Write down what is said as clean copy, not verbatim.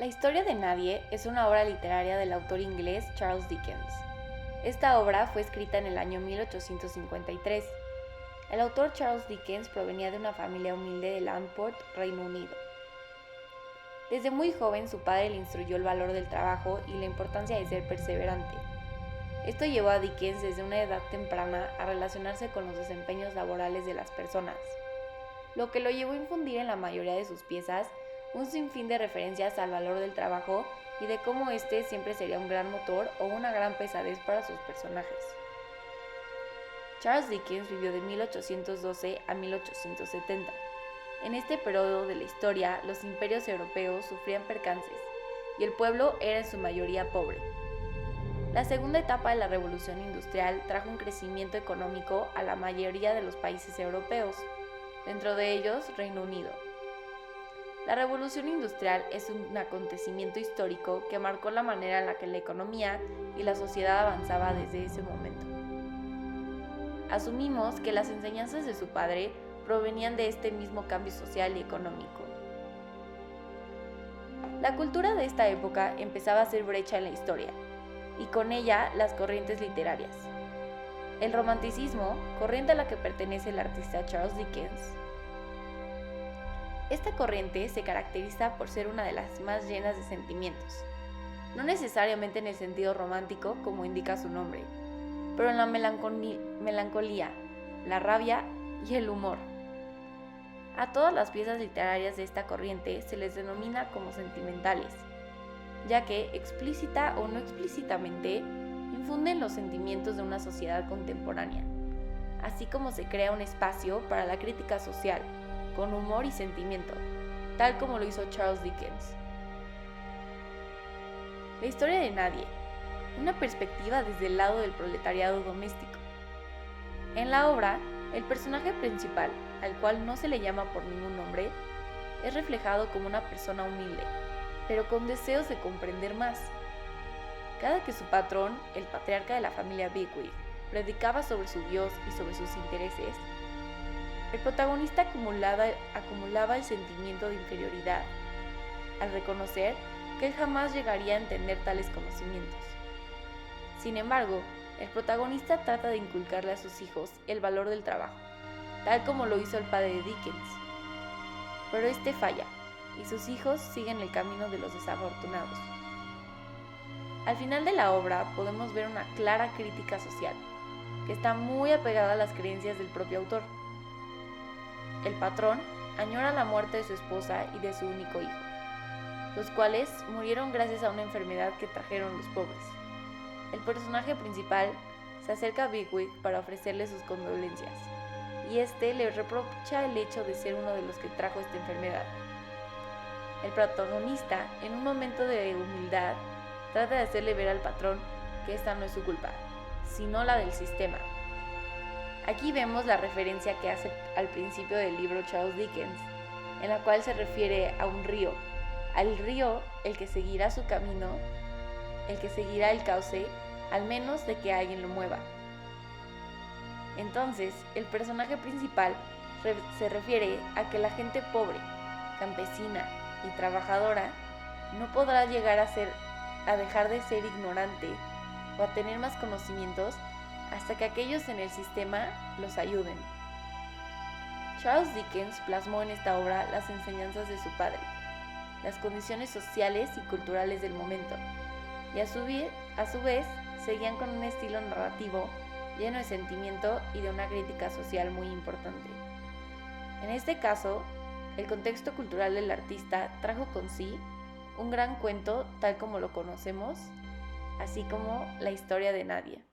La historia de Nadie es una obra literaria del autor inglés Charles Dickens. Esta obra fue escrita en el año 1853. El autor Charles Dickens provenía de una familia humilde de Landport, Reino Unido. Desde muy joven su padre le instruyó el valor del trabajo y la importancia de ser perseverante. Esto llevó a Dickens desde una edad temprana a relacionarse con los desempeños laborales de las personas, lo que lo llevó a infundir en la mayoría de sus piezas un sinfín de referencias al valor del trabajo y de cómo éste siempre sería un gran motor o una gran pesadez para sus personajes. Charles Dickens vivió de 1812 a 1870. En este periodo de la historia, los imperios europeos sufrían percances y el pueblo era en su mayoría pobre. La segunda etapa de la Revolución Industrial trajo un crecimiento económico a la mayoría de los países europeos, dentro de ellos Reino Unido. La Revolución Industrial es un acontecimiento histórico que marcó la manera en la que la economía y la sociedad avanzaba desde ese momento. Asumimos que las enseñanzas de su padre provenían de este mismo cambio social y económico. La cultura de esta época empezaba a hacer brecha en la historia, y con ella las corrientes literarias. El romanticismo, corriente a la que pertenece el artista Charles Dickens. Esta corriente se caracteriza por ser una de las más llenas de sentimientos, no necesariamente en el sentido romántico como indica su nombre, pero en la melancolía, la rabia y el humor. A todas las piezas literarias de esta corriente se les denomina como sentimentales, ya que explícita o no explícitamente infunden los sentimientos de una sociedad contemporánea, así como se crea un espacio para la crítica social, con humor y sentimiento, tal como lo hizo Charles Dickens. La historia de Nadie, una perspectiva desde el lado del proletariado doméstico. En la obra, el personaje principal, al cual no se le llama por ningún nombre, es reflejado como una persona humilde, pero con deseos de comprender más. Cada que su patrón, el patriarca de la familia Bigwig, predicaba sobre su Dios y sobre sus intereses, el protagonista acumulaba el sentimiento de inferioridad, al reconocer que él jamás llegaría a entender tales conocimientos. Sin embargo, el protagonista trata de inculcarle a sus hijos el valor del trabajo, tal como lo hizo el padre de Dickens. Pero este falla, y sus hijos siguen el camino de los desafortunados. Al final de la obra podemos ver una clara crítica social, que está muy apegada a las creencias del propio autor. El patrón añora la muerte de su esposa y de su único hijo, los cuales murieron gracias a una enfermedad que trajeron los pobres. El personaje principal se acerca a Bigwig para ofrecerle sus condolencias, y este le reprocha el hecho de ser uno de los que trajo esta enfermedad. El protagonista, en un momento de humildad, trata de hacerle ver al patrón que esta no es su culpa, sino la del sistema. Aquí vemos la referencia que hace al principio del libro Charles Dickens, en la cual se refiere a un río, al río el que seguirá su camino, el que seguirá el cauce, al menos de que alguien lo mueva. Entonces, el personaje principal se refiere a que la gente pobre, campesina y trabajadora no podrá llegar a dejar de ser ignorante o a tener más conocimientos hasta que aquellos en el sistema los ayuden. Charles Dickens plasmó en esta obra las enseñanzas de su padre, las condiciones sociales y culturales del momento, y a su vez seguían con un estilo narrativo lleno de sentimiento y de una crítica social muy importante. En este caso, el contexto cultural del artista trajo con sí un gran cuento tal como lo conocemos, así como la historia de Nadie.